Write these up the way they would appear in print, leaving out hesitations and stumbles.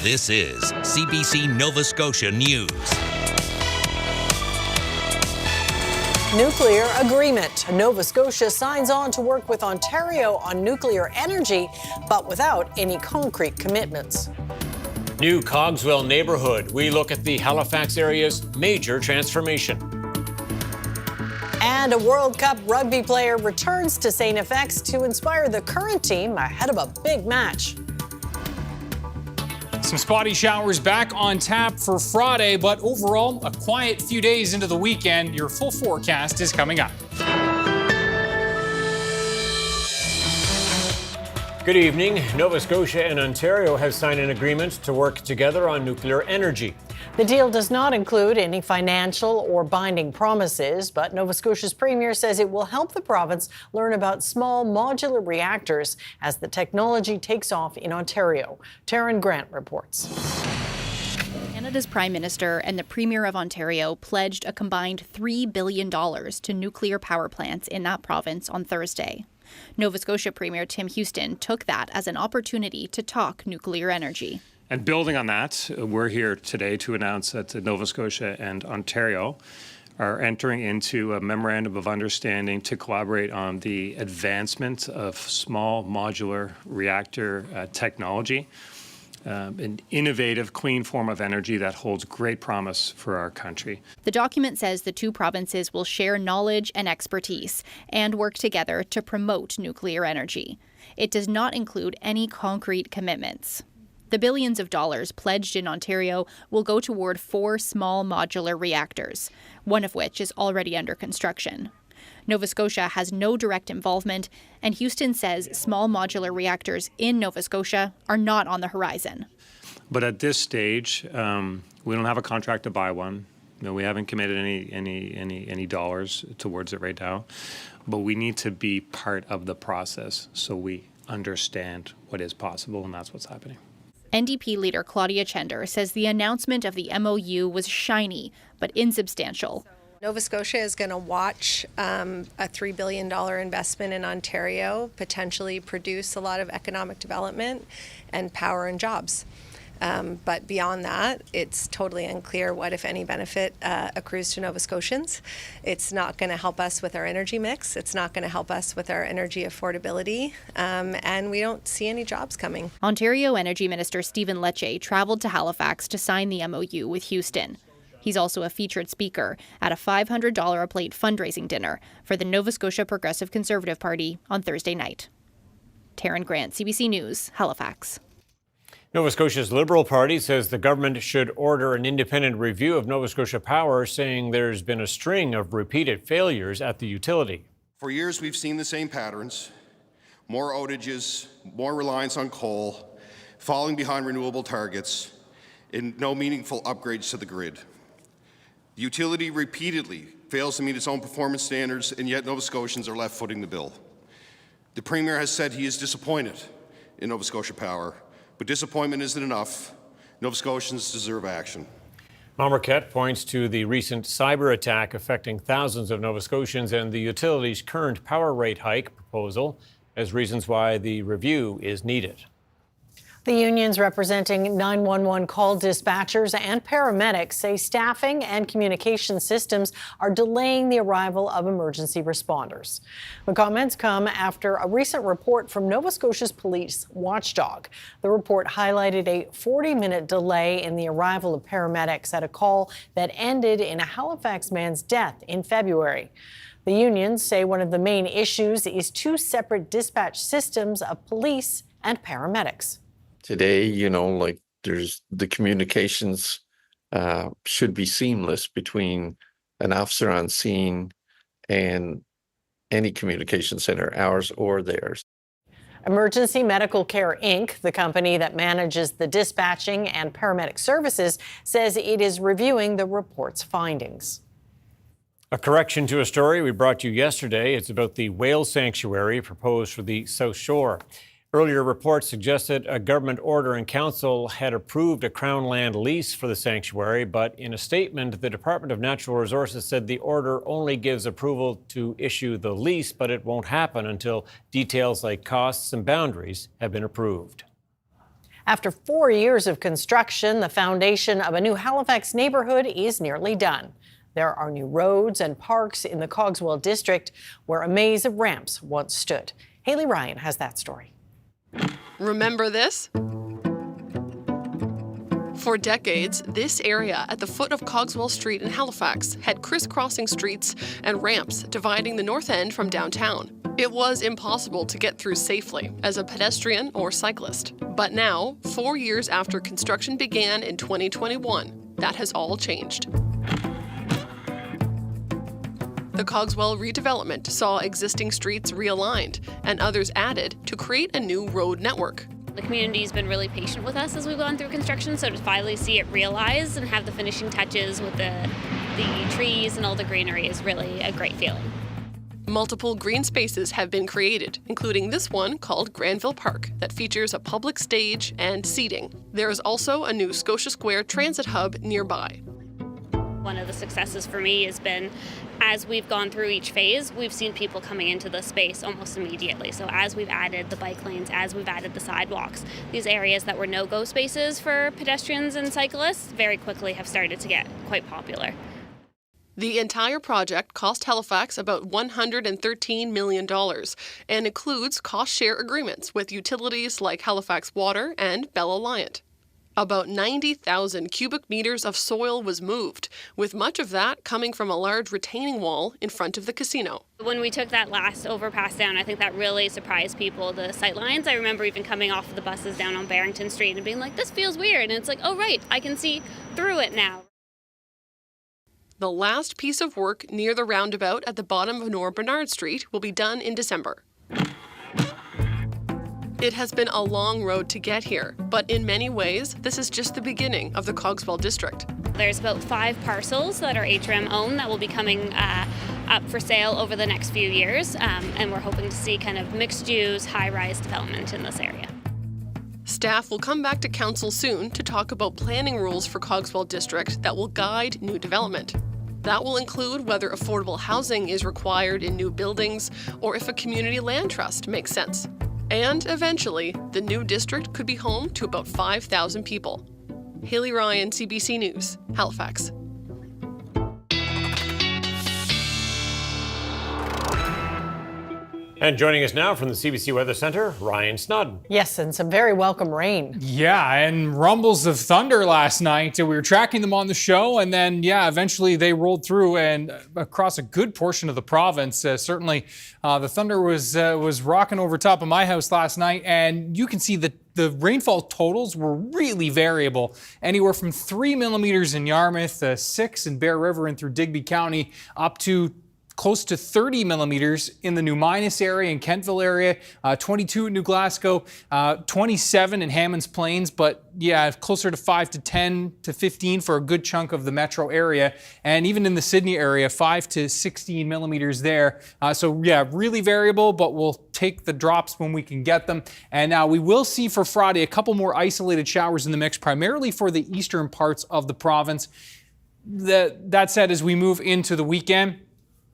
This is CBC Nova Scotia News. Nuclear agreement. Nova Scotia signs on to work with Ontario on nuclear energy, but without any concrete commitments. New Cogswell neighborhood. We look at the Halifax area's major transformation. And a World Cup rugby player returns to St. FX to inspire the current team ahead of a big match. Some spotty showers back on tap for Friday, but overall, a quiet few days into the weekend. Your full forecast is coming up. Good evening. Nova Scotia and Ontario have signed an agreement to work together on nuclear energy. The deal does not include any financial or binding promises, but Nova Scotia's premier says it will help the province learn about small modular reactors as the technology takes off in Ontario. Taryn Grant reports. Canada's Prime Minister and the Premier of Ontario pledged a combined $3 billion to nuclear power plants in that province on Thursday. Nova Scotia Premier Tim Houston took that as an opportunity to talk nuclear energy. And building on that, we're here today to announce that Nova Scotia and Ontario are entering into a memorandum of understanding to collaborate on the advancement of small modular reactor technology, an innovative, clean form of energy that holds great promise for our country. The document says the two provinces will share knowledge and expertise and work together to promote nuclear energy. It does not include any concrete commitments. The billions of dollars pledged in Ontario will go toward 4 small modular reactors, one of which is already under construction. Nova Scotia has no direct involvement, and Houston says small modular reactors in Nova Scotia are not on the horizon. But at this stage, we don't have a contract to buy one. We haven't committed any dollars towards it right now. But we need to be part of the process so we understand what is possible, and that's what's happening. NDP leader Claudia Chender says the announcement of the MOU was shiny but insubstantial. Nova Scotia is going to watch a $3 billion investment in Ontario potentially produce a lot of economic development and power and jobs. But beyond that, it's totally unclear what, if any, benefit accrues to Nova Scotians. It's not going to help us with our energy mix. It's not going to help us with our energy affordability. And we don't see any jobs coming. Ontario Energy Minister Stephen Lecce traveled to Halifax to sign the MOU with Houston. He's also a featured speaker at a $500 a plate fundraising dinner for the Nova Scotia Progressive Conservative Party on Thursday night. Taryn Grant, CBC News, Halifax. Nova Scotia's Liberal Party says the government should order an independent review of Nova Scotia Power, saying there's been a string of repeated failures at the utility. For years, we've seen the same patterns: more outages, more reliance on coal, falling behind renewable targets, and no meaningful upgrades to the grid. The utility repeatedly fails to meet its own performance standards, and yet Nova Scotians are left footing the bill. The Premier has said he is disappointed in Nova Scotia Power, but disappointment isn't enough. Nova Scotians deserve action. Marquette points to the recent cyber attack affecting thousands of Nova Scotians and the utility's current power rate hike proposal as reasons why the review is needed. The unions representing 911 call dispatchers and paramedics say staffing and communication systems are delaying the arrival of emergency responders. The comments come after a recent report from Nova Scotia's police watchdog. The report highlighted a 40-minute delay in the arrival of paramedics at a call that ended in a Halifax man's death in February. The unions say one of the main issues is 2 separate dispatch systems of police and paramedics. Today, there's the communications should be seamless between an officer on scene and any communication center, ours or theirs. Emergency Medical Care, Inc., the company that manages the dispatching and paramedic services, says it is reviewing the report's findings. A correction to a story we brought you yesterday. It's about the whale sanctuary proposed for the South Shore. Earlier reports suggested a government order and council had approved a Crown land lease for the sanctuary, but in a statement, the Department of Natural Resources said the order only gives approval to issue the lease, but it won't happen until details like costs and boundaries have been approved. After 4 years of construction, the foundation of a new Halifax neighborhood is nearly done. There are new roads and parks in the Cogswell district where a maze of ramps once stood. Haley Ryan has that story. Remember this? For decades, this area at the foot of Cogswell Street in Halifax had crisscrossing streets and ramps dividing the north end from downtown. It was impossible to get through safely as a pedestrian or cyclist. But now, 4 years after construction began in 2021, that has all changed. The Cogswell redevelopment saw existing streets realigned and others added to create a new road network. The community's been really patient with us as we've gone through construction, so to finally see it realized and have the finishing touches with the trees and all the greenery is really a great feeling. Multiple green spaces have been created, including this one called Granville Park that features a public stage and seating. There is also a new Scotia Square transit hub nearby. One of the successes for me has been, as we've gone through each phase, we've seen people coming into the space almost immediately. So as we've added the bike lanes, as we've added the sidewalks, these areas that were no-go spaces for pedestrians and cyclists very quickly have started to get quite popular. The entire project cost Halifax about $113 million and includes cost-share agreements with utilities like Halifax Water and Bell Alliant. About 90,000 cubic meters of soil was moved, with much of that coming from a large retaining wall in front of the casino. When we took that last overpass down, I think that really surprised people, the sightlines. I remember even coming off of the buses down on Barrington Street and being like, this feels weird. And it's like, oh, right, I can see through it now. The last piece of work near the roundabout at the bottom of North Bernard Street will be done in December. It has been a long road to get here, but in many ways, this is just the beginning of the Cogswell district. There's about 5 parcels that are HRM owned that will be coming up for sale over the next few years, and we're hoping to see kind of mixed-use, high-rise development in this area. Staff will come back to council soon to talk about planning rules for Cogswell district that will guide new development. That will include whether affordable housing is required in new buildings or if a community land trust makes sense. And eventually, the new district could be home to about 5,000 people. Haley Ryan, CBC News, Halifax. And joining us now from the CBC Weather Centre, Ryan Snoddon. Yes, and some very welcome rain. Yeah, and rumbles of thunder last night. We were tracking them on the show, and then, eventually they rolled through and across a good portion of the province. Certainly, the thunder was rocking over top of my house last night, and you can see that the rainfall totals were really variable, anywhere from 3 millimeters in Yarmouth, 6 in Bear River and through Digby County, up to close to 30 millimeters in the New Minas area and Kentville area, 22 in New Glasgow, 27 in Hammonds Plains, but closer to 5 to 10 to 15 for a good chunk of the metro area. And even in the Sydney area, 5 to 16 millimeters there. Really variable, but we'll take the drops when we can get them. And now we will see for Friday a couple more isolated showers in the mix, primarily for the eastern parts of the province. That said, as we move into the weekend,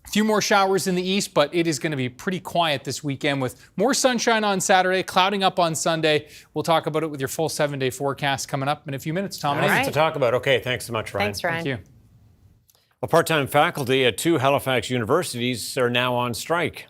a few more showers in the east, but it is going to be pretty quiet this weekend with more sunshine on Saturday, clouding up on Sunday. We'll talk about it with your full 7-day forecast coming up in a few minutes, Tom. All right. To talk about. Okay, thanks so much, Ryan. Thanks, Ryan. Thank you. Well, part-time faculty at 2 Halifax universities are now on strike.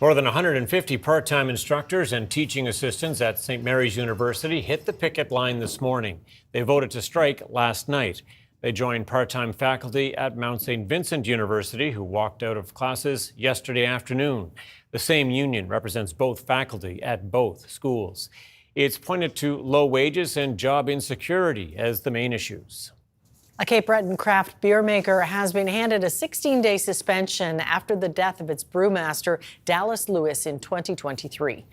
More than 150 part-time instructors and teaching assistants at St. Mary's University hit the picket line this morning. They voted to strike last night. They joined part-time faculty at Mount St. Vincent University who walked out of classes yesterday afternoon. The same union represents both faculty at both schools. It's pointed to low wages and job insecurity as the main issues. A Cape Breton craft beer maker has been handed a 16-day suspension after the death of its brewmaster, Dallas Lewis, in 2023.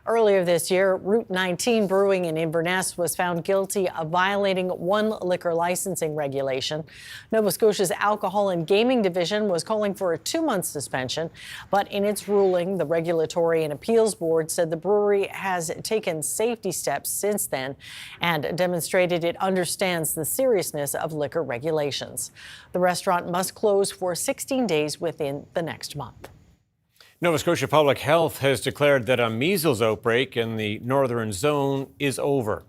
Earlier this year, Route 19 Brewing in Inverness was found guilty of violating one liquor licensing regulation. Nova Scotia's Alcohol and Gaming Division was calling for a 2-month suspension, but in its ruling, the Regulatory and Appeals Board said the brewery has taken safety steps since then and demonstrated it understands the seriousness of liquor regulations. The restaurant must close for 16 days within the next month. Nova Scotia Public Health has declared that a measles outbreak in the northern zone is over.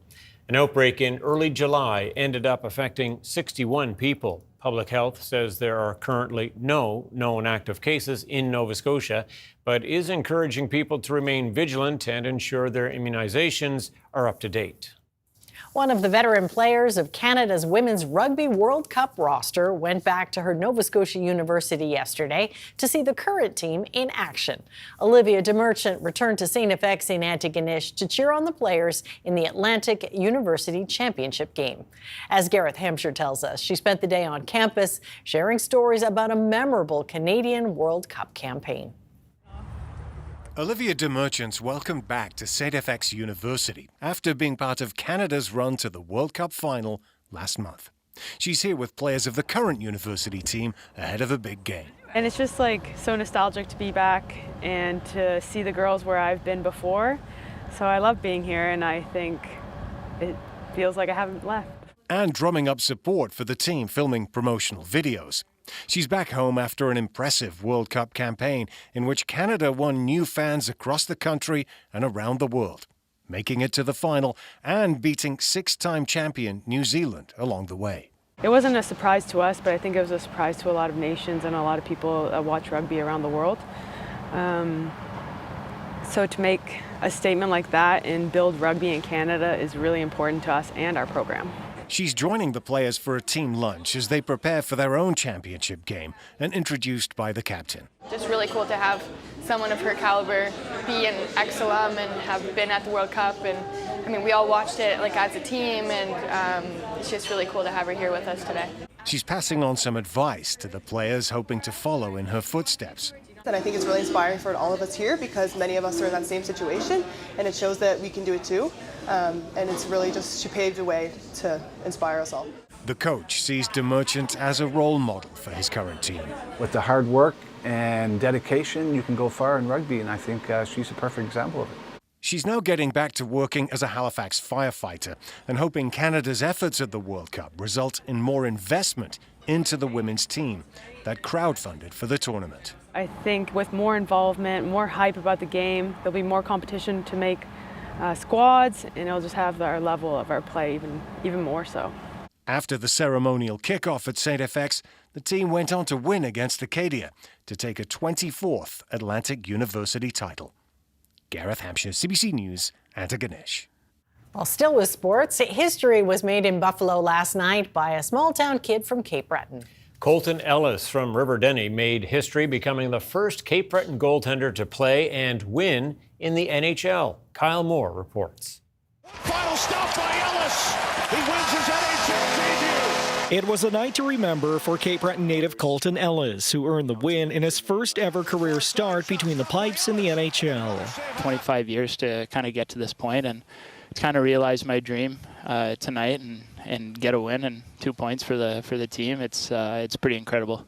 An outbreak in early July ended up affecting 61 people. Public Health says there are currently no known active cases in Nova Scotia, but is encouraging people to remain vigilant and ensure their immunizations are up to date. One of the veteran players of Canada's Women's Rugby World Cup roster went back to her Nova Scotia University yesterday to see the current team in action. Olivia DeMerchant returned to St. FX in Antigonish to cheer on the players in the Atlantic University Championship game. As Gareth Hampshire tells us, she spent the day on campus sharing stories about a memorable Canadian World Cup campaign. Olivia DeMerchant welcomed back to St. FX University after being part of Canada's run to the World Cup final last month. She's here with players of the current university team ahead of a big game. And it's just so nostalgic to be back and to see the girls where I've been before. So I love being here, and I think it feels like I haven't left. And drumming up support for the team, filming promotional videos. She's back home after an impressive World Cup campaign in which Canada won new fans across the country and around the world, making it to the final and beating six-time champion New Zealand along the way. It wasn't a surprise to us, but I think it was a surprise to a lot of nations and a lot of people that watch rugby around the world. So to make a statement like that and build rugby in Canada is really important to us and our program. She's joining the players for a team lunch as they prepare for their own championship game and introduced by the captain. Just really cool to have someone of her caliber be an ex-alum and have been at the World Cup. And I mean, we all watched it as a team, and it's just really cool to have her here with us today. She's passing on some advice to the players hoping to follow in her footsteps. And I think it's really inspiring for all of us here because many of us are in that same situation, and it shows that we can do it too. And it's really she paved the way to inspire us all. The coach sees DeMerchant as a role model for his current team. With the hard work and dedication, you can go far in rugby, and I think she's a perfect example of it. She's now getting back to working as a Halifax firefighter and hoping Canada's efforts at the World Cup result in more investment into the women's team that crowdfunded for the tournament. I think with more involvement, more hype about the game, there'll be more competition to make squads, and it'll just have our level of our play even more so. After the ceremonial kickoff at St. FX, the team went on to win against Acadia to take a 24th Atlantic University title. Gareth Hampshire, CBC News, Antigonish. Well, still with sports, history was made in Buffalo last night by a small-town kid from Cape Breton. Colton Ellis from Riverdenny made history, becoming the first Cape Breton goaltender to play and win in the NHL. Kyle Moore reports. Final stop by Ellis. He wins his NHL debut. It was a night to remember for Cape Breton native Colton Ellis, who earned the win in his first ever career start between the pipes in the NHL. 25 years to kind of get to this point, and kind of realize my dream tonight and get a win and 2 points for the team. It's pretty incredible.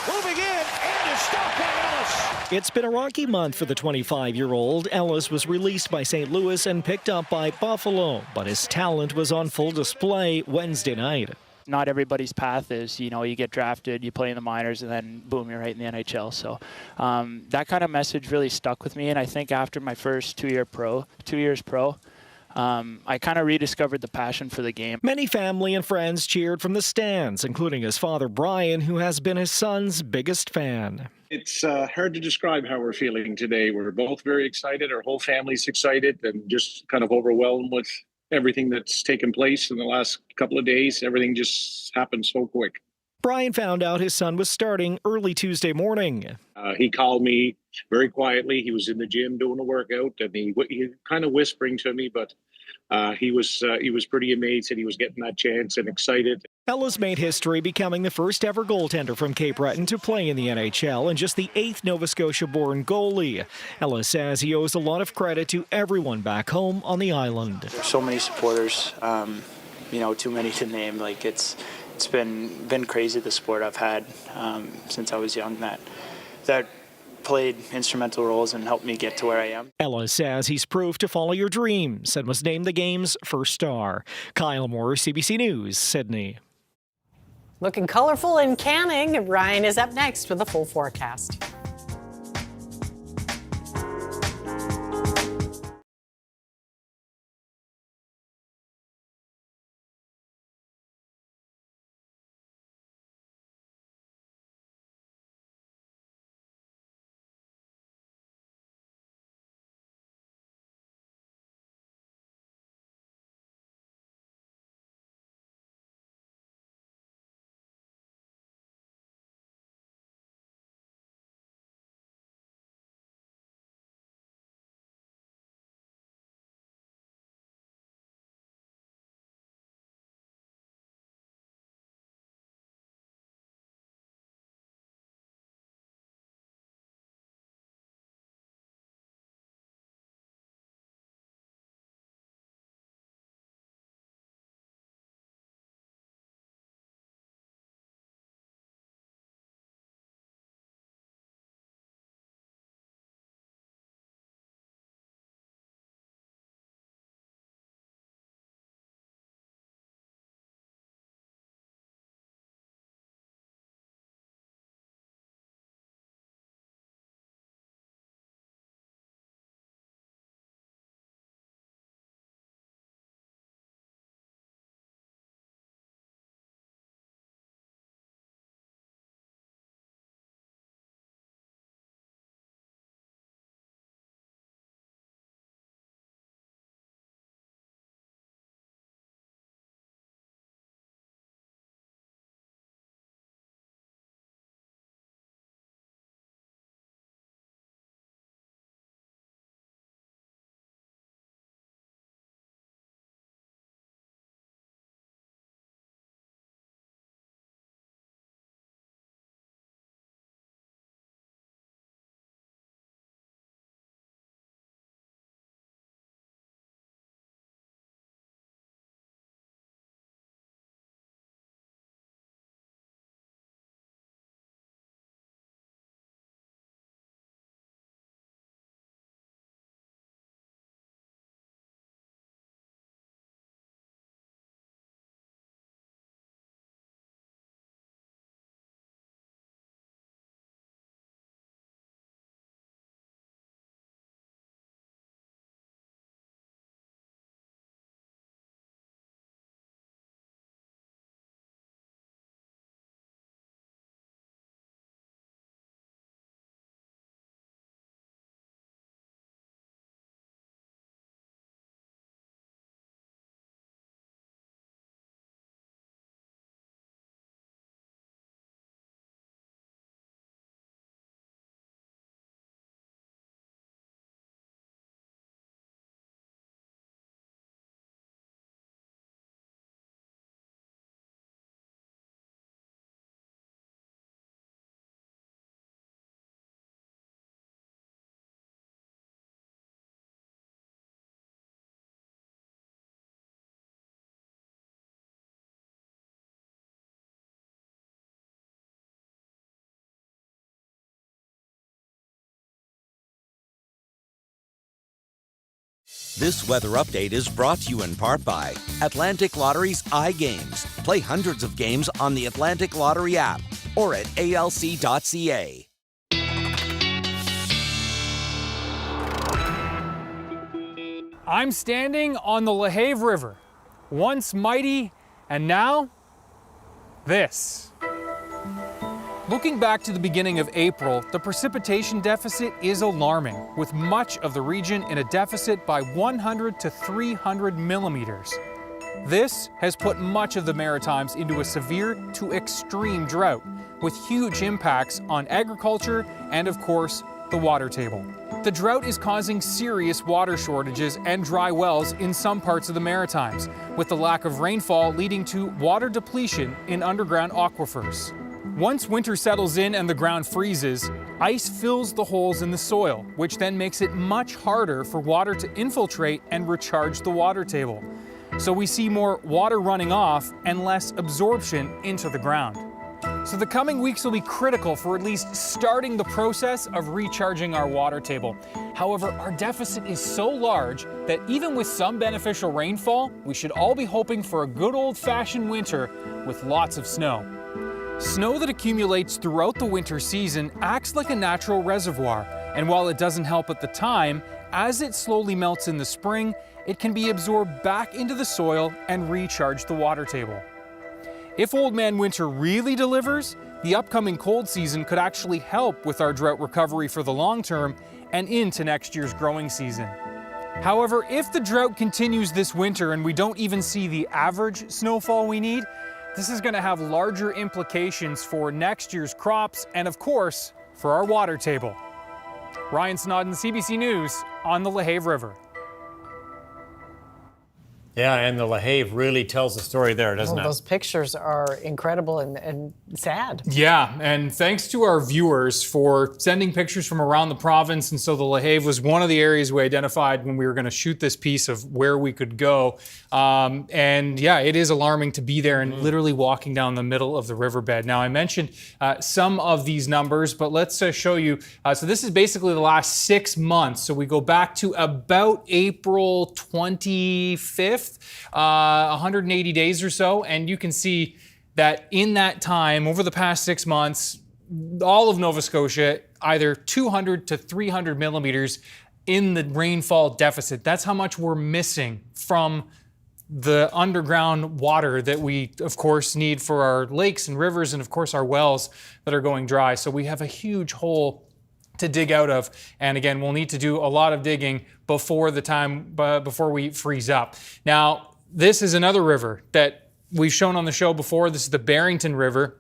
Moving in, and it's stopped by Ellis. It's been a rocky month for the 25-year-old. Ellis was released by St. Louis and picked up by Buffalo, but his talent was on full display Wednesday night. Not everybody's path is, you get drafted, you play in the minors, and then boom, you're right in the NHL. So that kind of message really stuck with me, and I think after my first 2 years pro, I kind of rediscovered the passion for the game. Many family and friends cheered from the stands, including his father, Brian, who has been his son's biggest fan. It's hard to describe how we're feeling today. We're both very excited. Our whole family's excited and just kind of overwhelmed with everything that's taken place in the last couple of days. Everything just happened so quick. Brian found out his son was starting early Tuesday morning. He called me very quietly. He was in the gym doing a workout, and he kind of whispering to me, but he was pretty amazed that he was getting that chance and excited. Ellis made history, becoming the first ever goaltender from Cape Breton to play in the NHL and just the 8th Nova Scotia-born goalie. Ellis says he owes a lot of credit to everyone back home on the island. There's so many supporters, too many to name. It's been crazy, the support I've had since I was young that played instrumental roles and helped me get to where I am. Ellis says he's proved to follow your dreams and was named the game's first star. Kyle Moore, CBC News, Sydney. Looking colorful in Canning. Ryan is up next with a full forecast. This weather update is brought to you in part by Atlantic Lottery's iGames. Play hundreds of games on the Atlantic Lottery app or at alc.ca. I'm standing on the LaHave River, once mighty and now this. Looking back to the beginning of April, the precipitation deficit is alarming, with much of the region in a deficit by 100 to 300 millimeters. This has put much of the Maritimes into a severe to extreme drought, with huge impacts on agriculture and, of course, the water table. The drought is causing serious water shortages and dry wells in some parts of the Maritimes, with the lack of rainfall leading to water depletion in underground aquifers. Once winter settles in and the ground freezes, ice fills the holes in the soil, which then makes it much harder for water to infiltrate and recharge the water table. So we see more water running off and less absorption into the ground. So the coming weeks will be critical for at least starting the process of recharging our water table. However, our deficit is so large that even with some beneficial rainfall, we should all be hoping for a good old-fashioned winter with lots of snow. Snow that accumulates throughout the winter season acts like a natural reservoir, and while it doesn't help at the time, as it slowly melts in the spring, it can be absorbed back into the soil and recharge the water table. If Old Man Winter really delivers, the upcoming cold season could actually help with our drought recovery for the long term and into next year's growing season. However, if the drought continues this winter and we don't even see the average snowfall we need, this is going to have larger implications for next year's crops and, of course, for our water table. Ryan Snoddon, CBC News, on the LaHave River. Yeah, and the LaHave really tells the story there, doesn't it? Those pictures are incredible and sad. Yeah, and thanks to our viewers for sending pictures from around the province. And so the LaHave was one of the areas we identified when we were going to shoot this piece of where we could go. And yeah, it is alarming to be there and literally walking down the middle of the riverbed. Now, I mentioned some of these numbers, but let's show you. So this is basically the last 6 months. So we go back to about April 25th. 180 days or so, and you can see that in that time, over the past 6 months, all of Nova Scotia, either 200 to 300 millimeters in the rainfall deficit. That's how much we're missing from the underground water that we, of course, need for our lakes and rivers and, of course, our wells that are going dry. So we have a huge hole to dig out of. And again, we'll need to do a lot of digging before we freeze up. Now, this is another river that we've shown on the show before. This is the Barrington River.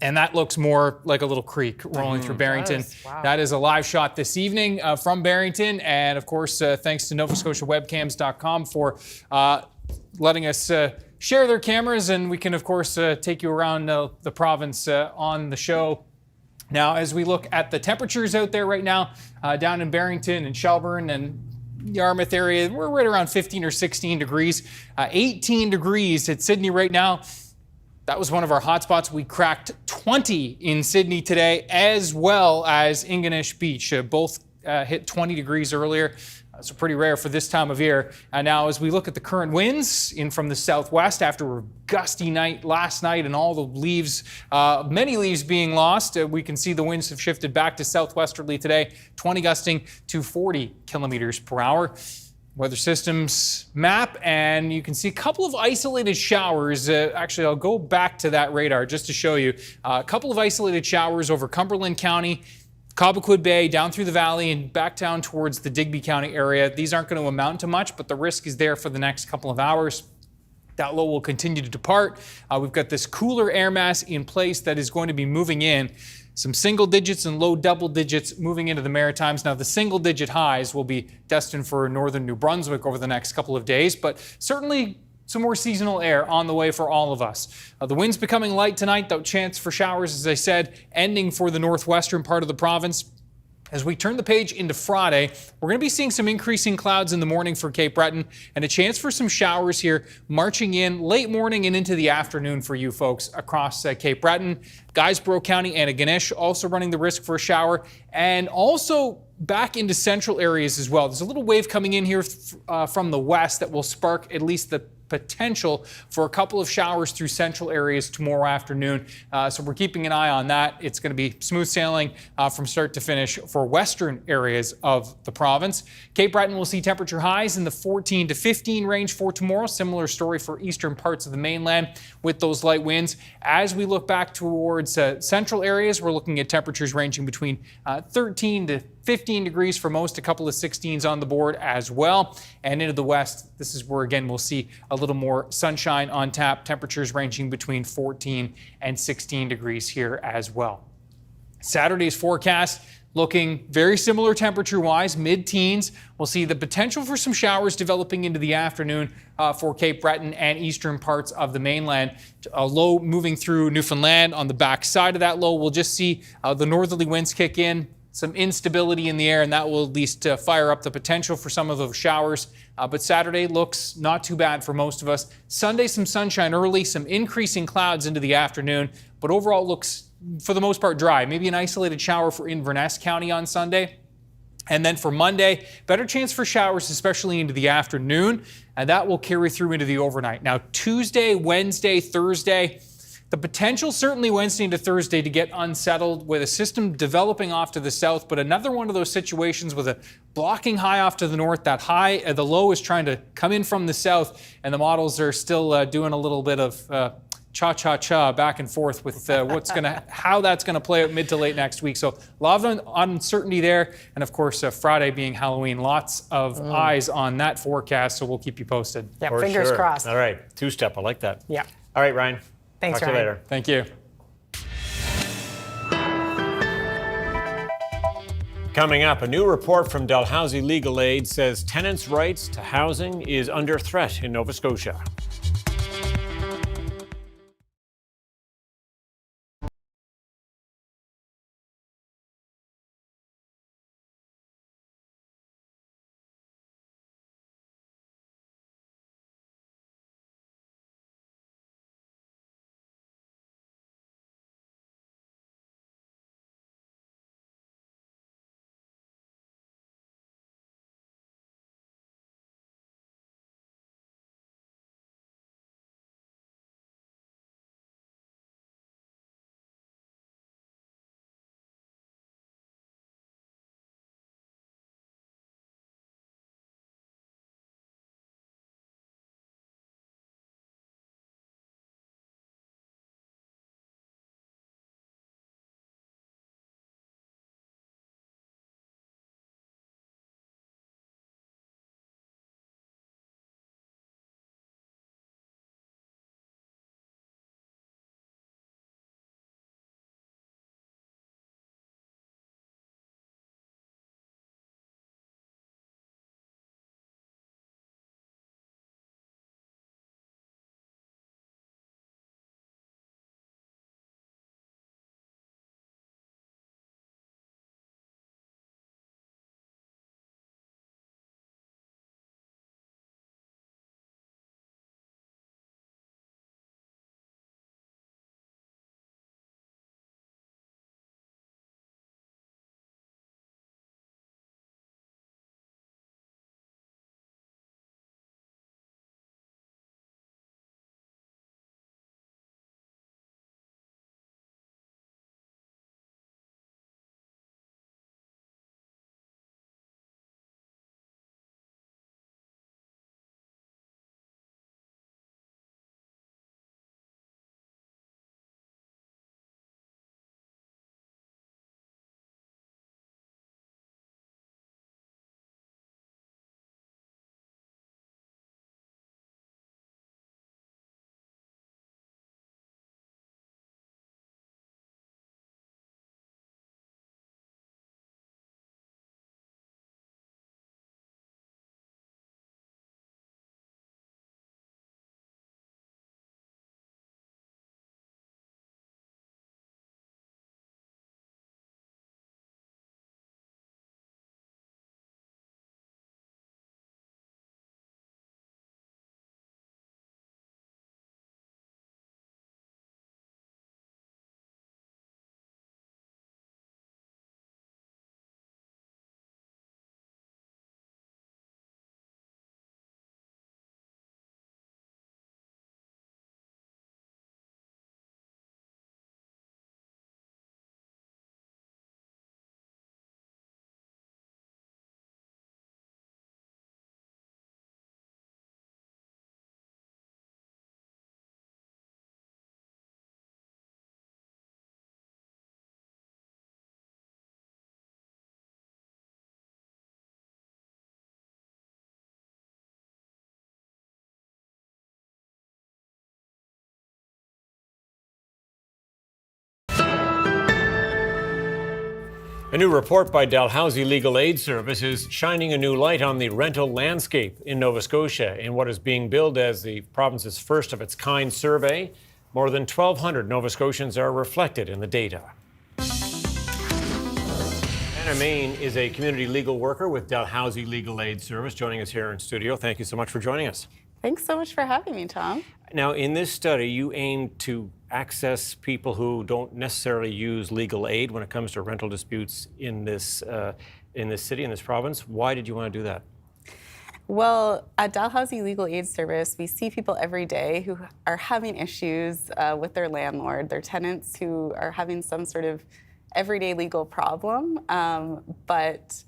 And that looks more like a little creek rolling through Barrington. Wow. That is a live shot this evening from Barrington. And of course, thanks to NovaScotiaWebcams.com for letting us share their cameras. And we can, of course, take you around the province on the show. Now, as we look at the temperatures out there right now, down in Barrington and Shelburne and Yarmouth area, we're right around 15 or 16 degrees. 18 degrees at Sydney right now. That was one of our hotspots. We cracked 20 in Sydney today, as well as Ingonish Beach. Both hit 20 degrees earlier. So pretty rare for this time of year. Now, as we look at the current winds in from the southwest after a gusty night last night and all the leaves, many leaves being lost, we can see the winds have shifted back to southwesterly today, 20 gusting to 40 kilometers per hour. Weather systems map, and you can see a couple of isolated showers. Actually, I'll go back to that radar just to show you. A couple of isolated showers over Cumberland County, Cobequid Bay, down through the valley and back down towards the Digby County area. These aren't going to amount to much, but the risk is there for the next couple of hours. That low will continue to depart. We've got this cooler air mass in place that is going to be moving in. Some single digits and low double digits moving into the Maritimes. Now, the single digit highs will be destined for northern New Brunswick over the next couple of days, but certainly some more seasonal air on the way for all of us. The wind's becoming light tonight, though chance for showers, as I said, ending for the northwestern part of the province. As we turn the page into Friday, we're going to be seeing some increasing clouds in the morning for Cape Breton and a chance for some showers here marching in late morning and into the afternoon for you folks across Cape Breton. Guysborough County and Antigonish also running the risk for a shower, and also back into central areas as well. There's a little wave coming in here from the west that will spark at least the potential for a couple of showers through central areas tomorrow afternoon. So we're keeping an eye on that. It's going to be smooth sailing from start to finish for western areas of the province. Cape Breton will see temperature highs in the 14 to 15 range for tomorrow. Similar story for eastern parts of the mainland with those light winds. As we look back towards central areas, we're looking at temperatures ranging between 13 to 15 degrees for most, a couple of 16s on the board as well. And into the west, this is where, again, we'll see a little more sunshine on tap, temperatures ranging between 14 and 16 degrees here as well. Saturday's forecast looking very similar temperature-wise, mid-teens. We'll see the potential for some showers developing into the afternoon for Cape Breton and eastern parts of the mainland. A low moving through Newfoundland. On the back side of that low, we'll just see the northerly winds kick in, some instability in the air, and that will at least fire up the potential for some of those showers. But Saturday looks not too bad for most of us. Sunday, some sunshine early, some increasing clouds into the afternoon, but overall looks, for the most part, dry. Maybe an isolated shower for Inverness County on Sunday. And then for Monday, better chance for showers, especially into the afternoon, and that will carry through into the overnight. Now, Tuesday, Wednesday, Thursday, the potential certainly Wednesday into Thursday to get unsettled with a system developing off to the south, but another one of those situations with a blocking high off to the north. That high, the low is trying to come in from the south, and the models are still doing a little bit of cha-cha-cha back and forth with how that's gonna play out mid to late next week. So a lot of uncertainty there, and of course Friday being Halloween, lots of eyes on that forecast. So we'll keep you posted. Yeah, fingers crossed. All right, two-step. I like that. Yeah. All right, Ryan. Thanks, Talk Ryan. to you later. Thank you. Coming up, a new report from Dalhousie Legal Aid says tenants' rights to housing is under threat in Nova Scotia. A new report by Dalhousie Legal Aid Service is shining a new light on the rental landscape in Nova Scotia in what is being billed as the province's first of its kind survey. More than 1,200 Nova Scotians are reflected in the data. Anna Main is a community legal worker with Dalhousie Legal Aid Service, joining us here in studio. Thank you so much for joining us. Thanks so much for having me, Tom. Now, in this study, you aim to access people who don't necessarily use legal aid when it comes to rental disputes in this city, in this province. Why did you want to do that? Well, at Dalhousie Legal Aid Service, we see people every day who are having issues with their landlord, their tenants who are having some sort of everyday legal problem, but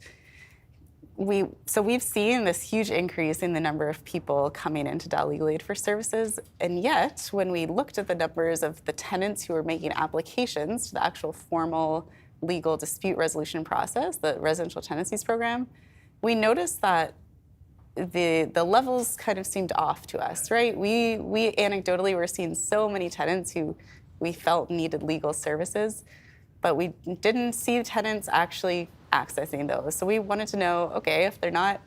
we've seen this huge increase in the number of people coming into Dal Legal Aid for services, and yet when we looked at the numbers of the tenants who are making applications to the actual formal legal dispute resolution process, the residential tenancies program, we noticed that the levels kind of seemed off to us, right? We anecdotally were seeing so many tenants who we felt needed legal services, but we didn't see tenants actually accessing those. So we wanted to know, okay, if they're not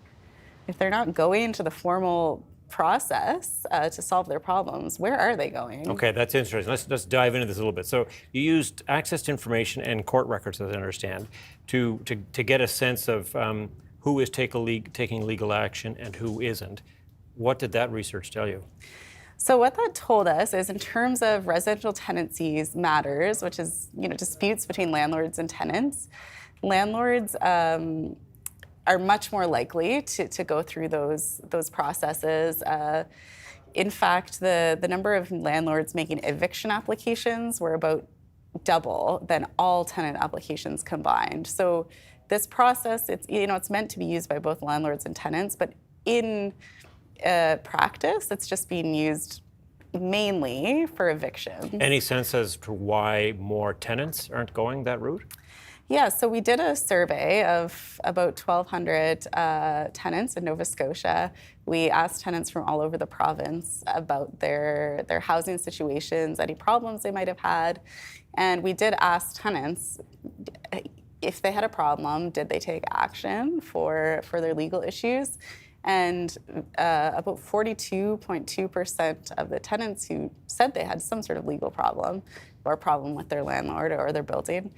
going to the formal process to solve their problems, where are they going? Okay, that's interesting. Let's dive into this a little bit. So you used access to information and court records, as I understand, to get a sense of who is taking legal action and who isn't. What did that research tell you? So what that told us is in terms of residential tenancies matters, which is disputes between landlords and tenants, landlords are much more likely to go through those processes. In fact, the number of landlords making eviction applications were about double than all tenant applications combined. So this process, it's meant to be used by both landlords and tenants, but in practice, it's just being used mainly for eviction. Any sense as to why more tenants aren't going that route? Yeah, so we did a survey of about 1,200 tenants in Nova Scotia. We asked tenants from all over the province about their housing situations, any problems they might have had. And we did ask tenants if they had a problem, did they take action for their legal issues? And about 42.2% of the tenants who said they had some sort of legal problem or problem with their landlord or their building,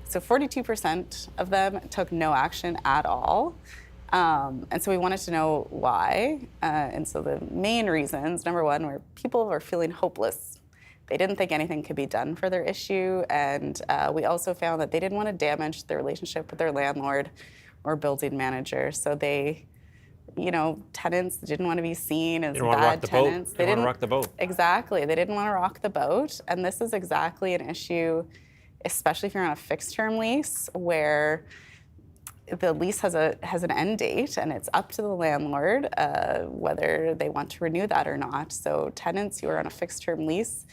so 42% of them took no action at all. And so we wanted to know why. And so the main reasons, number one, were people were feeling hopeless. They didn't think anything could be done for their issue. And we also found that they didn't want to damage their relationship with their landlord or building manager. So they, tenants didn't want to be seen as bad tenants. They didn't want to rock the boat. Exactly. They didn't want to rock the boat. And this is exactly an issue, especially if you're on a fixed term lease where the lease has an end date and it's up to the landlord whether they want to renew that or not. So tenants who are on a fixed term lease,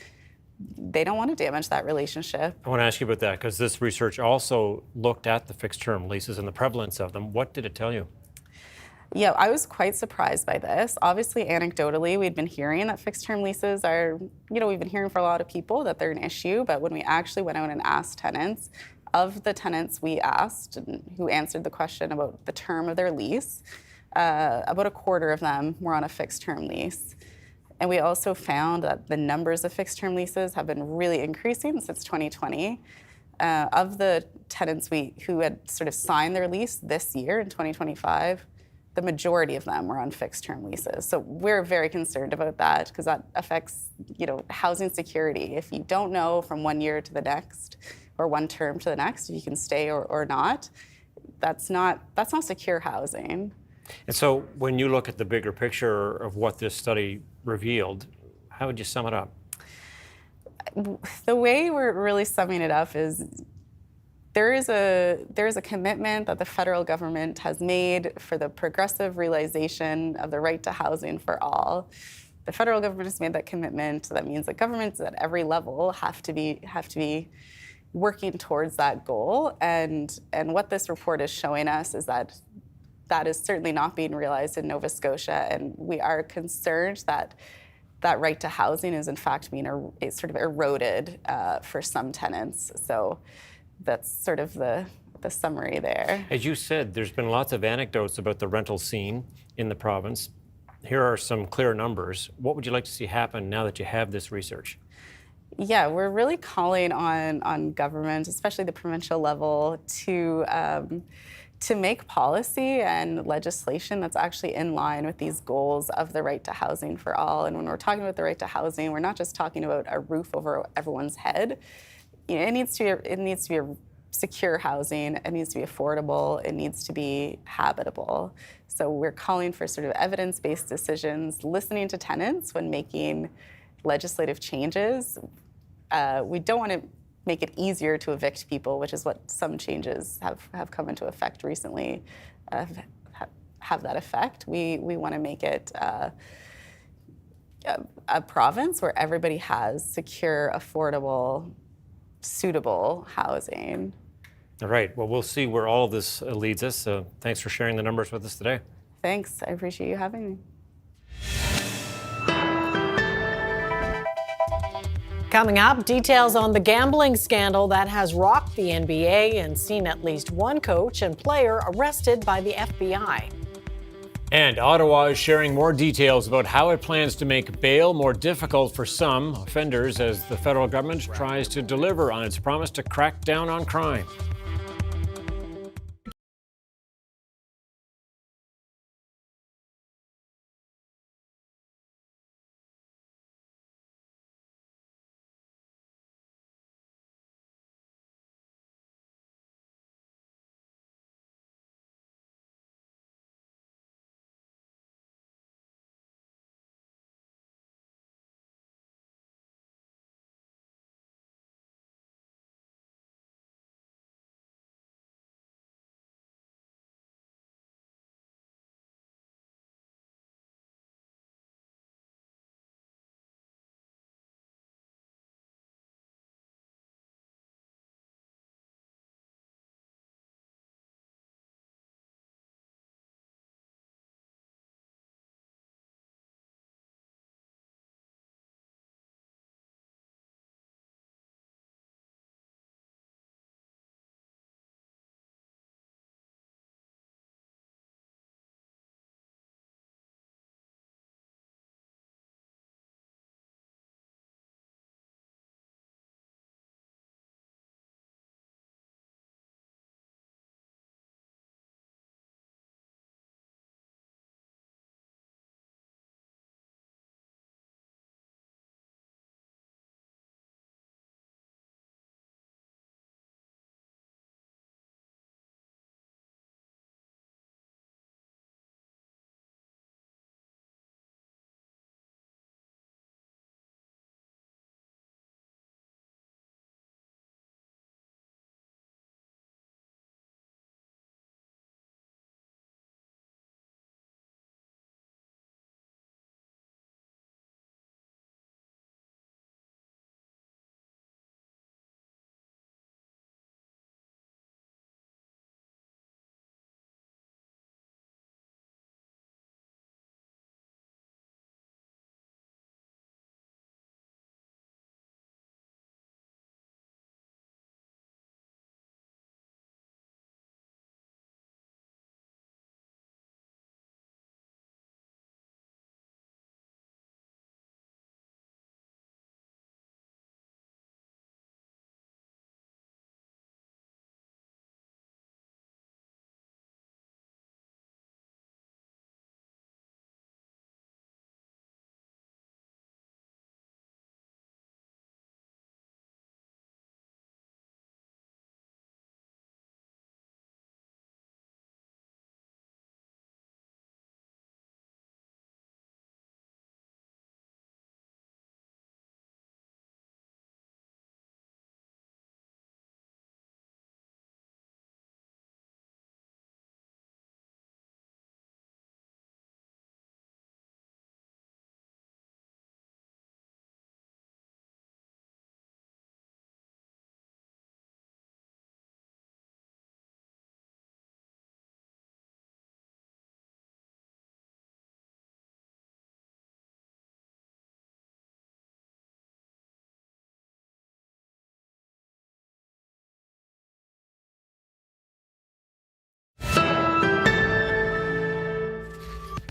they don't want to damage that relationship. I want to ask you about that because this research also looked at the fixed term leases and the prevalence of them. What did it tell you? Yeah, I was quite surprised by this. Obviously, anecdotally, we'd been hearing that fixed-term leases are, we've been hearing for a lot of people that they're an issue, but when we actually went out and asked tenants, of the tenants we asked who answered the question about the term of their lease, about a quarter of them were on a fixed-term lease. And we also found that the numbers of fixed-term leases have been really increasing since 2020. Of the tenants who had sort of signed their lease this year in 2025, the majority of them were on fixed-term leases. So we're very concerned about that because that affects, housing security. If you don't know from one year to the next or one term to the next if you can stay or not, that's not secure housing. And so when you look at the bigger picture of what this study revealed, how would you sum it up? The way we're really summing it up is there is a commitment that the federal government has made for the progressive realization of the right to housing for all. The federal government has made that commitment. That means that governments at every level have to be working towards that goal. And what this report is showing us is that that is certainly not being realized in Nova Scotia, and we are concerned that that right to housing is in fact being sort of eroded for some tenants. So that's sort of the the summary there. As you said, there's been lots of anecdotes about the rental scene in the province. Here are some clear numbers. What would you like to see happen now that you have this research? Yeah, we're really calling on government, especially the provincial level, to make policy and legislation that's actually in line with these goals of the right to housing for all. And when we're talking about the right to housing, we're not just talking about a roof over everyone's head. You know, it needs to be a secure housing. It needs to be affordable. It needs to be habitable. So we're calling for sort of evidence-based decisions, listening to tenants when making legislative changes. We don't want to make it easier to evict people, which is what some changes have come into effect recently, have that effect. We want to make it a province where everybody has secure, affordable, suitable housing. All right. Well, we'll see where all of this leads us. So thanks for sharing the numbers with us today. Thanks. I appreciate you having me. Coming up, details on the gambling scandal that has rocked the NBA and seen at least one coach and player arrested by the FBI. And Ottawa is sharing more details about how it plans to make bail more difficult for some offenders as the federal government tries to deliver on its promise to crack down on crime.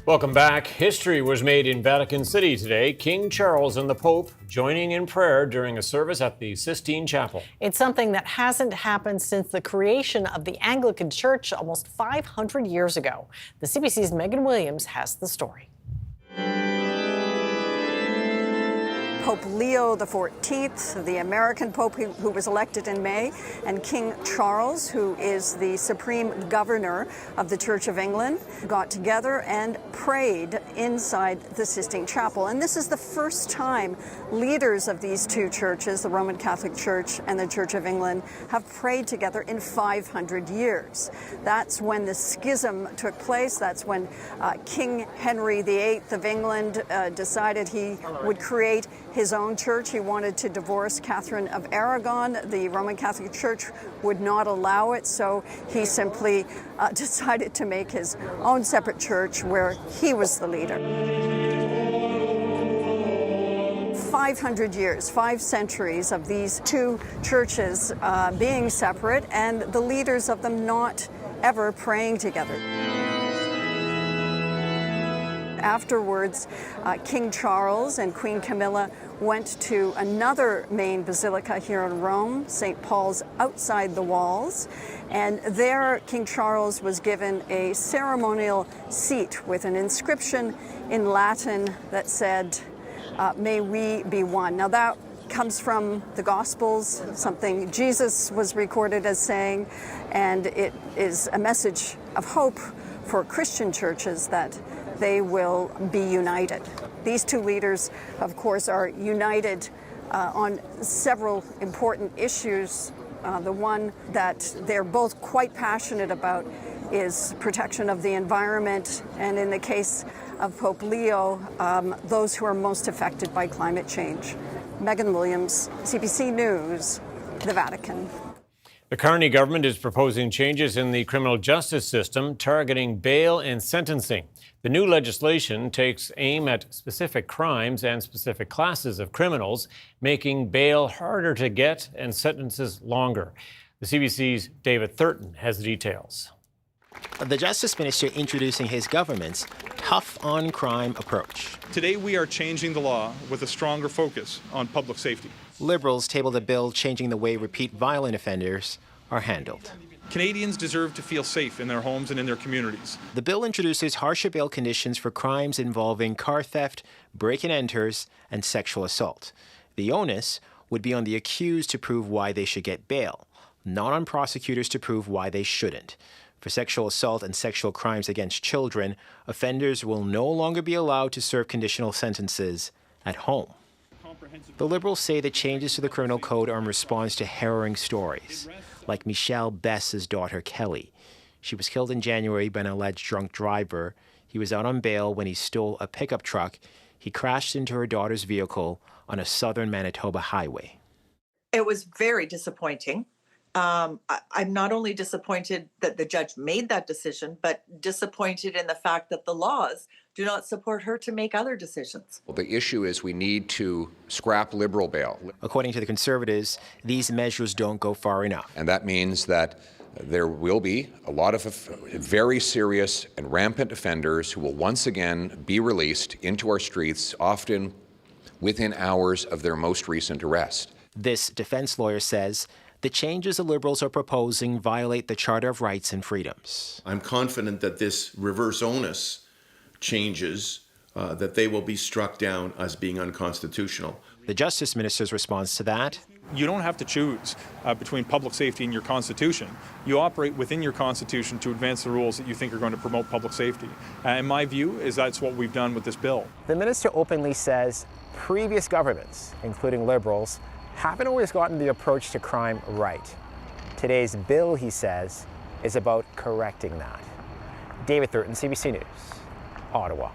Welcome back. History was made in Vatican City today. King Charles and the Pope joining in prayer during a service at the Sistine Chapel. It's something that hasn't happened since the creation of the Anglican Church almost 500 years ago. The CBC's Megan Williams has the story. Pope Leo XIV, the American Pope who was elected in May, and King Charles, who is the Supreme Governor of the Church of England, got together and prayed inside the Sistine Chapel. And this is the first time leaders of these two churches, the Roman Catholic Church and the Church of England, have prayed together in 500 years. That's when the schism took place. That's when King Henry VIII of England decided he would create his own church. He wanted to divorce Catherine of Aragon. The Roman Catholic Church would not allow it, so he simply decided to make his own separate church where he was the leader. 500 years, 5 centuries of these two churches being separate and the leaders of them not ever praying together. Afterwards, King Charles and Queen Camilla went to another main basilica here in Rome, St. Paul's, outside the walls. And there, King Charles was given a ceremonial seat with an inscription in Latin that said, "May we be one." Now that comes from the Gospels, something Jesus was recorded as saying, and it is a message of hope for Christian churches that they will be united. These two leaders, of course, are united on several important issues. The one that they're both quite passionate about is protection of the environment, and in the case of Pope Leo, those who are most affected by climate change. Megan Williams, CBC News, the Vatican. The Carney government is proposing changes in the criminal justice system targeting bail and sentencing. The new legislation takes aim at specific crimes and specific classes of criminals, making bail harder to get and sentences longer. The CBC's David Thurton has the details. The Justice Minister introducing his government's tough-on-crime approach. Today we are changing the law with a stronger focus on public safety. Liberals tabled a bill changing the way repeat violent offenders are handled. Canadians deserve to feel safe in their homes and in their communities. The bill introduces harsher bail conditions for crimes involving car theft, break-and-enters, and sexual assault. The onus would be on the accused to prove why they should get bail, not on prosecutors to prove why they shouldn't. For sexual assault and sexual crimes against children, offenders will no longer be allowed to serve conditional sentences at home. The Liberals say the changes to the criminal code are in response to harrowing stories, like Michelle Bess's daughter, Kelly. She was killed in January by an alleged drunk driver. He was out on bail when he stole a pickup truck. He crashed into her daughter's vehicle on a southern Manitoba highway. It was very disappointing. I'm not only disappointed that the judge made that decision, but disappointed in the fact that the laws do not support her to make other decisions. Well, the issue is we need to scrap Liberal bail. According to the Conservatives, these measures don't go far enough. And that means that there will be a lot of very serious and rampant offenders who will once again be released into our streets, often within hours of their most recent arrest. This defense lawyer says the changes the Liberals are proposing violate the Charter of Rights and Freedoms. I'm confident that this reverse onus changes, that they will be struck down as being unconstitutional. The Justice Minister's response to that? You don't have to choose between public safety and your Constitution. You operate within your Constitution to advance the rules that you think are going to promote public safety. And my view is that's what we've done with this bill. The minister openly says previous governments, including Liberals, haven't always gotten the approach to crime right. Today's bill, he says, is about correcting that. David Thurton, CBC News, Ottawa.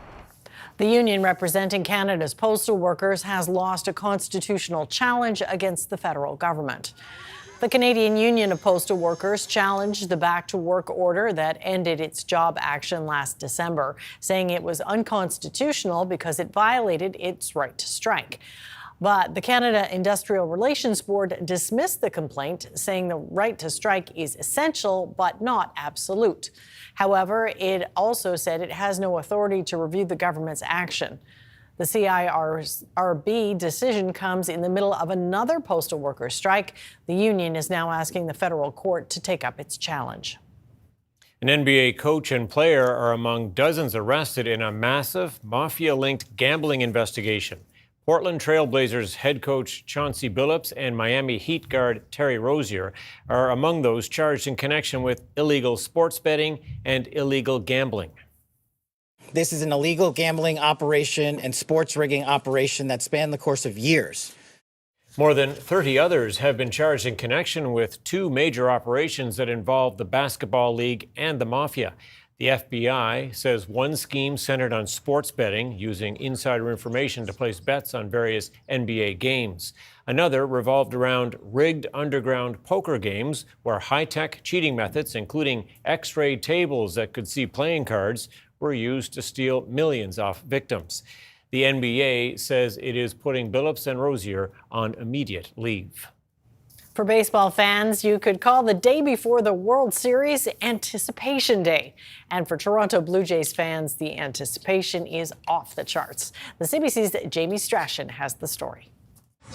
The union representing Canada's postal workers has lost a constitutional challenge against the federal government. The Canadian Union of Postal Workers challenged the back-to-work order that ended its job action last December, saying it was unconstitutional because it violated its right to strike. But the Canada Industrial Relations Board dismissed the complaint, saying the right to strike is essential but not absolute. However, it also said it has no authority to review the government's action. The CIRB decision comes in the middle of another postal workers' strike. The union is now asking the federal court to take up its challenge. An NBA coach and player are among dozens arrested in a massive mafia-linked gambling investigation. Portland Trailblazers head coach Chauncey Billups and Miami Heat guard Terry Rozier are among those charged in connection with illegal sports betting and illegal gambling. This is an illegal gambling operation and sports rigging operation that spanned the course of years. More than 30 others have been charged in connection with two major operations that involve the basketball league and the mafia. The FBI says one scheme centered on sports betting, using insider information to place bets on various NBA games. Another revolved around rigged underground poker games where high-tech cheating methods, including X-ray tables that could see playing cards, were used to steal millions off victims. The NBA says it is putting Billups and Rozier on immediate leave. For baseball fans, you could call the day before the World Series Anticipation Day. And for Toronto Blue Jays fans, the anticipation is off the charts. The CBC's Jamie Strachan has the story.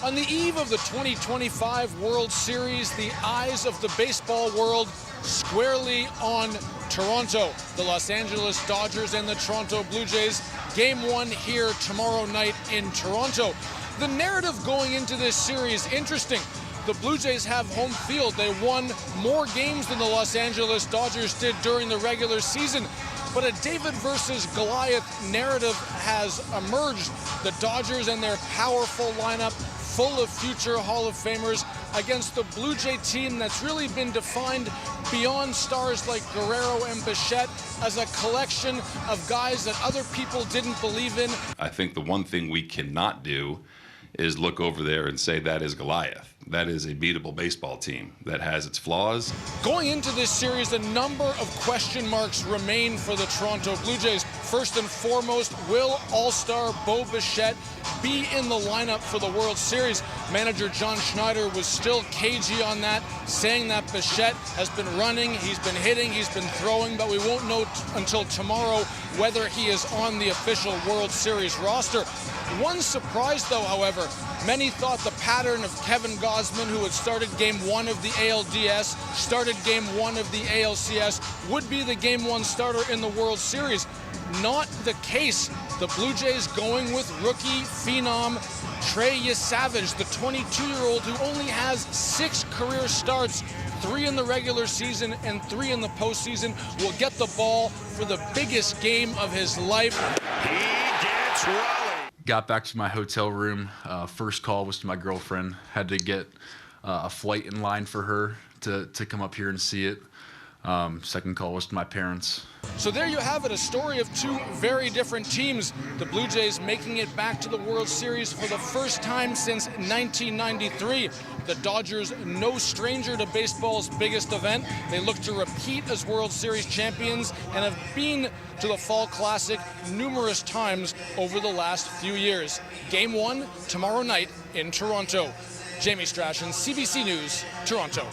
On the eve of the 2025 World Series, the eyes of the baseball world squarely on Toronto. The Los Angeles Dodgers and the Toronto Blue Jays, Game 1 here tomorrow night in Toronto. The narrative going into this series, interesting. The Blue Jays have home field. They won more games than the Los Angeles Dodgers did during the regular season. But a David versus Goliath narrative has emerged. The Dodgers and their powerful lineup, full of future Hall of Famers, against the Blue Jay team that's really been defined beyond stars like Guerrero and Bichette as a collection of guys that other people didn't believe in. I think the one thing we cannot do is look over there and say that is Goliath. That is a beatable baseball team that has its flaws. Going into this series, a number of question marks remain for the Toronto Blue Jays. First and foremost, will All-Star Bo Bichette be in the lineup for the World Series? Manager John Schneider was still cagey on that, saying that Bichette has been running, he's been hitting, he's been throwing, but we won't know until tomorrow whether he is on the official World Series roster. One surprise, though, however, many thought the pattern of Kevin Gausman, who had started Game 1 of the ALDS, started Game 1 of the ALCS, would be the Game 1 starter in the World Series. Not the case. The Blue Jays going with rookie phenom Trey Yesavage, the 22-year-old who only has 6 career starts, 3 in the regular season and 3 in the postseason, will get the ball for the biggest game of his life. He gets Raleigh. Got back to my hotel room. First call was to my girlfriend. Had to get a flight in line for her to come up here and see it. Second call was to my parents. So there you have it, a story of two very different teams. The Blue Jays making it back to the World Series for the first time since 1993. The Dodgers, no stranger to baseball's biggest event. They look to repeat as World Series champions and have been to the Fall Classic numerous times over the last few years. Game 1 tomorrow night in Toronto. Jamie Strachan, CBC News, Toronto.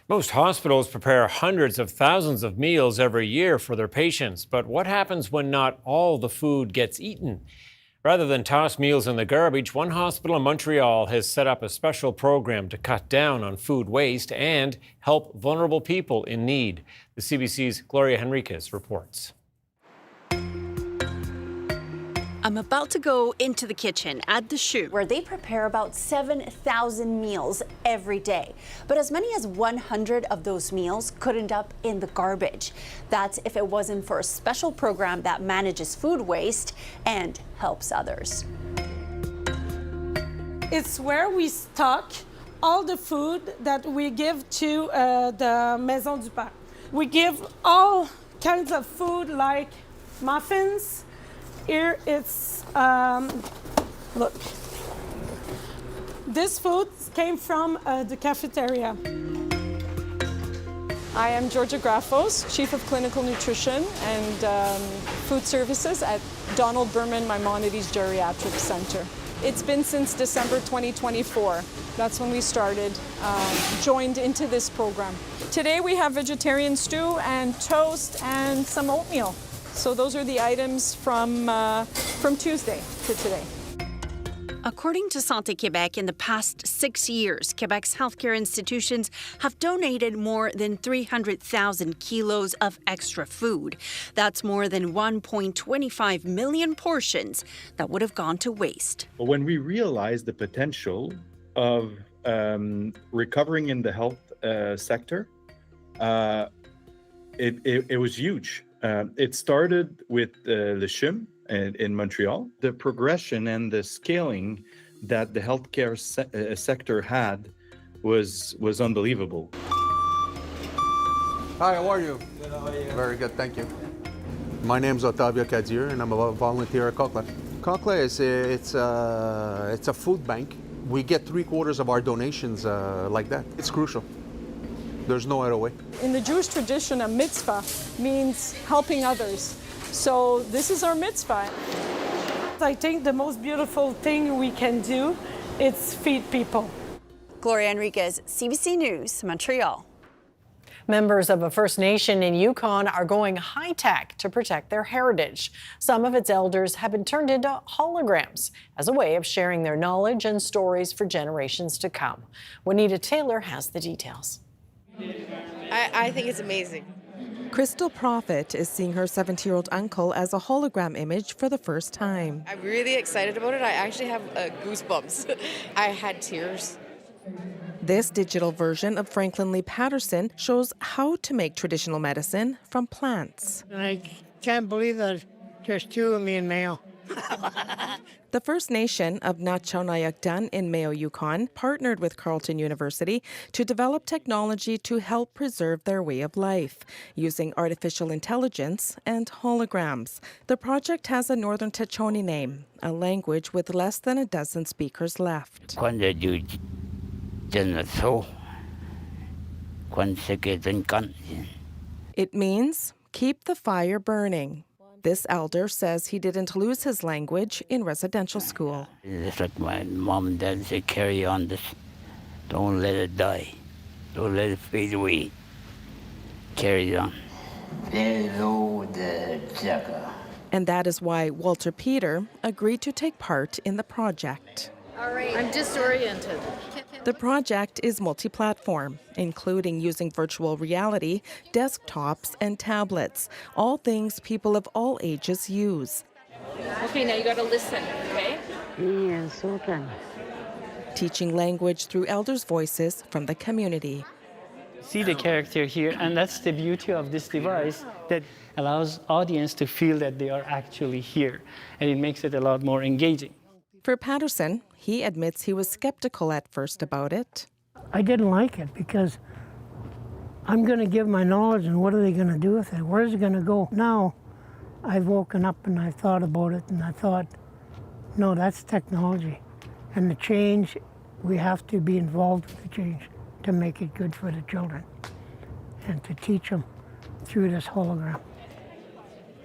Most hospitals prepare hundreds of thousands of meals every year for their patients. But what happens when not all the food gets eaten? Rather than toss meals in the garbage, one hospital in Montreal has set up a special program to cut down on food waste and help vulnerable people in need. The CBC's Gloria Henriquez reports. I'm about to go into the kitchen at the Shoe, where they prepare about 7,000 meals every day. But as many as 100 of those meals could end up in the garbage. That's if it wasn't for a special program that manages food waste and helps others. It's where we stock all the food that we give to the Maison du Pain. We give all kinds of food like muffins. Here it's, look, this food came from the cafeteria. I am Georgia Graffos, Chief of Clinical Nutrition and Food Services at Donald Berman Maimonides Geriatric Center. It's been since December 2024. That's when we started, joined into this program. Today we have vegetarian stew and toast and some oatmeal. So those are the items from Tuesday to today. According to Santé Québec, in the past 6 years, Quebec's healthcare institutions have donated more than 300,000 kilos of extra food. That's more than 1.25 million portions that would have gone to waste. When we realized the potential of recovering in the health sector, it was huge. It started with Le CHUM in Montreal. The progression and the scaling that the healthcare sector had was unbelievable. Hi, how are you? Good, how are you? Very good, thank you. My name's Otavio Kadir, and I'm a volunteer at Cogswell. Cogswell is it's a food bank. We get 3/4 of our donations like that. It's crucial. There's no other way. In the Jewish tradition, a mitzvah means helping others. So this is our mitzvah. I think the most beautiful thing we can do is feed people. Gloria Enriquez, CBC News, Montreal. Members of a First Nation in Yukon are going high-tech to protect their heritage. Some of its elders have been turned into holograms as a way of sharing their knowledge and stories for generations to come. Juanita Taylor has the details. I think it's amazing. Crystal Prophet is seeing her 70-year-old uncle as a hologram image for the first time. I'm really excited about it. I actually have goosebumps. I had tears. This digital version of Franklin Lee Patterson shows how to make traditional medicine from plants. I can't believe that there's two of me in Mayo. The First Nation of Natchaunayak-Dun in Mayo, Yukon, partnered with Carleton University to develop technology to help preserve their way of life, using artificial intelligence and holograms. The project has a Northern Tachoni name, a language with less than a dozen speakers left. It means keep the fire burning. This elder says he didn't lose his language in residential school. Just like my mom and dad say, carry on this. Don't let it die. Don't let it fade away. Carry on. And that is why Walter Peter agreed to take part in the project. All right, I'm disoriented. The project is multi-platform, including using virtual reality, desktops, and tablets, all things people of all ages use. Okay, now you got to listen, okay? Yes, okay. Teaching language through elders' voices from the community. See the character here, and that's the beauty of this device that allows audience to feel that they are actually here, and it makes it a lot more engaging. For Patterson, he admits he was skeptical at first about it. I didn't like it because I'm going to give my knowledge, and what are they going to do with it? Where is it going to go? Now, I've woken up and I've thought about it, and I thought, no, that's technology. And the change, we have to be involved with the change to make it good for the children and to teach them through this hologram.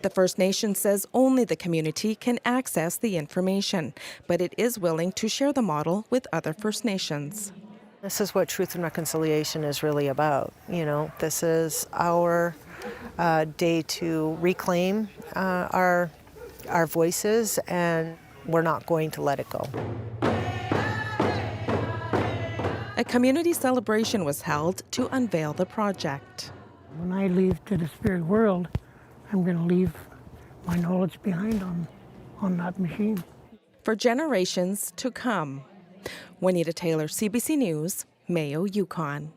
The First Nation says only the community can access the information, but it is willing to share the model with other First Nations. This is what Truth and Reconciliation is really about. You know, this is our day to reclaim our voices, and we're not going to let it go. A community celebration was held to unveil the project. When I leave to the spirit world, I'm going to leave my knowledge behind on that machine. For generations to come. Juanita Taylor, CBC News, Mayo, Yukon.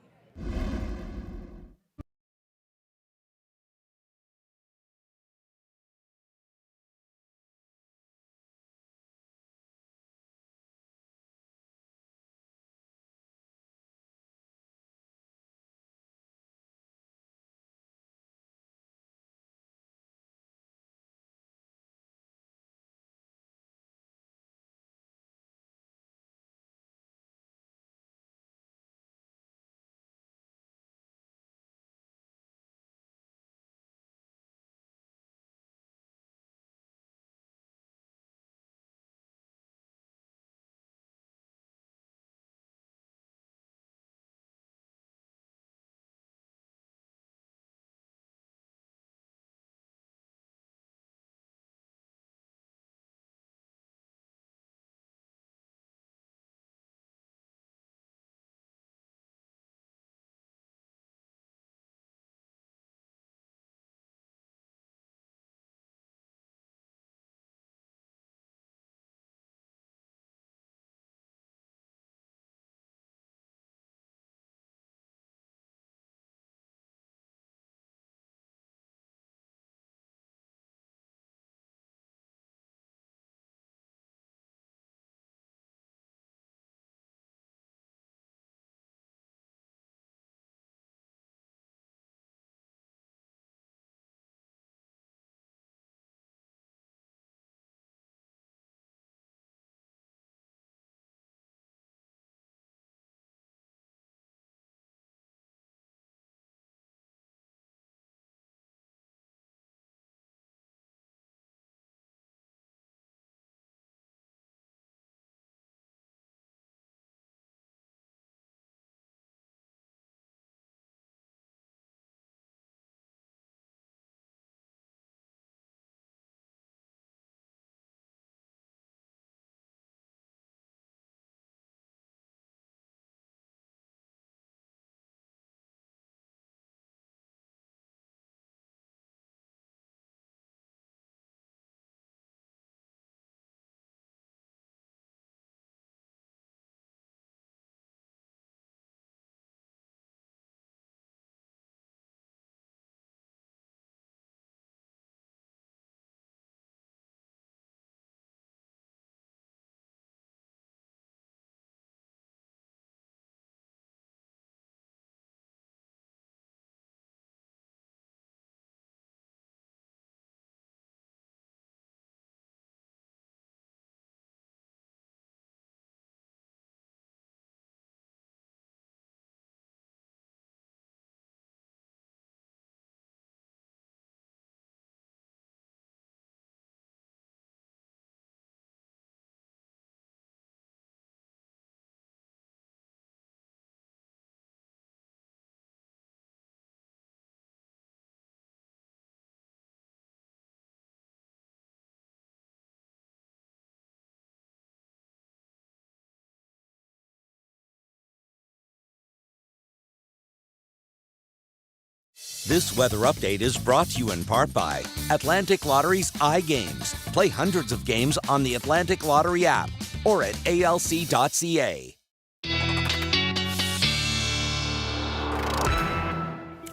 This weather update is brought to you in part by Atlantic Lottery's iGames. Play hundreds of games on the Atlantic Lottery app or at alc.ca.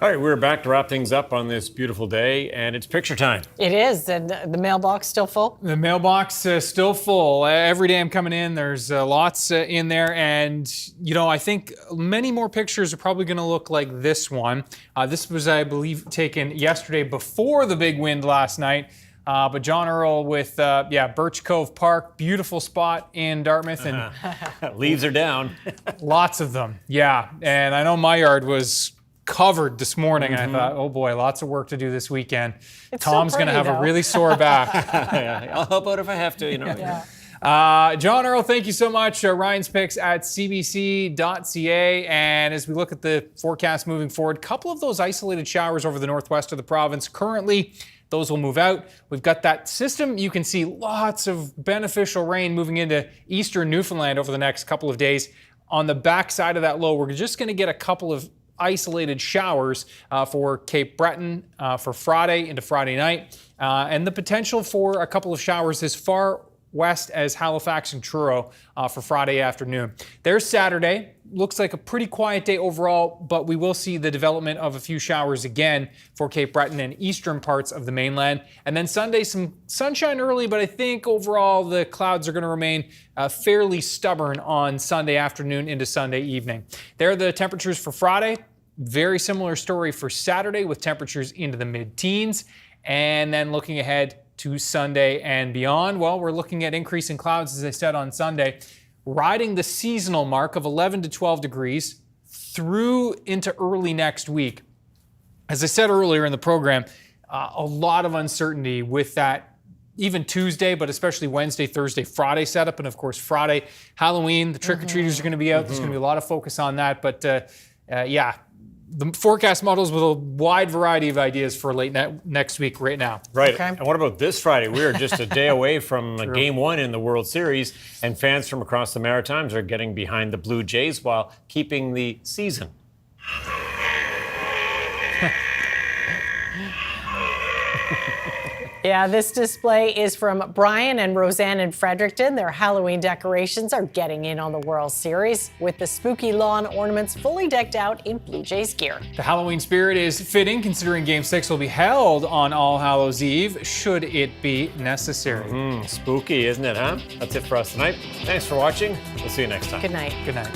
All right, we're back to wrap things up on this beautiful day, and it's picture time. It is, and the mailbox still full? The mailbox still full. Every day I'm coming in, there's lots in there, and I think many more pictures are probably going to look like this one. This was, I believe, taken yesterday before the big wind last night. But John Earl with, Birch Cove Park, beautiful spot in Dartmouth. And leaves are down. Lots of them, yeah. And I know my yard was covered this morning, and I thought, oh boy, lots of work to do this weekend. Tom's going to have a really sore back. I'll help out if I have to, Yeah. John Earl, thank you so much. Ryan's picks at cbc.ca. And as we look at the forecast moving forward, a couple of those isolated showers over the northwest of the province. Currently, those will move out. We've got that system. You can see lots of beneficial rain moving into eastern Newfoundland over the next couple of days. On the backside of that low, we're just going to get a couple of isolated showers for Cape Breton for Friday into Friday night, and the potential for a couple of showers as far west as Halifax and Truro for Friday afternoon. There's Saturday. Looks like a pretty quiet day overall, but we will see the development of a few showers again for Cape Breton and eastern parts of the mainland. And then Sunday, some sunshine early, but I think overall the clouds are going to remain fairly stubborn on Sunday afternoon into Sunday evening. There are the temperatures for Friday. Very similar story for Saturday with temperatures into the mid-teens. And then looking ahead to Sunday and beyond, well, we're looking at increasing clouds, as I said, on Sunday, riding the seasonal mark of 11 to 12 degrees through into early next week. As I said earlier in the program, a lot of uncertainty with that, even Tuesday, but especially Wednesday, Thursday, Friday setup. And of course, Friday, Halloween, the trick-or-treaters are going to be out. There's going to be a lot of focus on that. But the forecast models with a wide variety of ideas for late next week right now. Right. Okay. And what about this Friday? We are just a day away from Game 1 in the World Series, and fans from across the Maritimes are getting behind the Blue Jays while keeping the season. Yeah, this display is from Brian and Roseanne in Fredericton. Their Halloween decorations are getting in on the World Series with the spooky lawn ornaments fully decked out in Blue Jays gear. The Halloween spirit is fitting considering Game 6 will be held on All Hallows Eve, should it be necessary. Spooky, isn't it, huh? That's it for us tonight. Thanks for watching. We'll see you next time. Good night. Good night.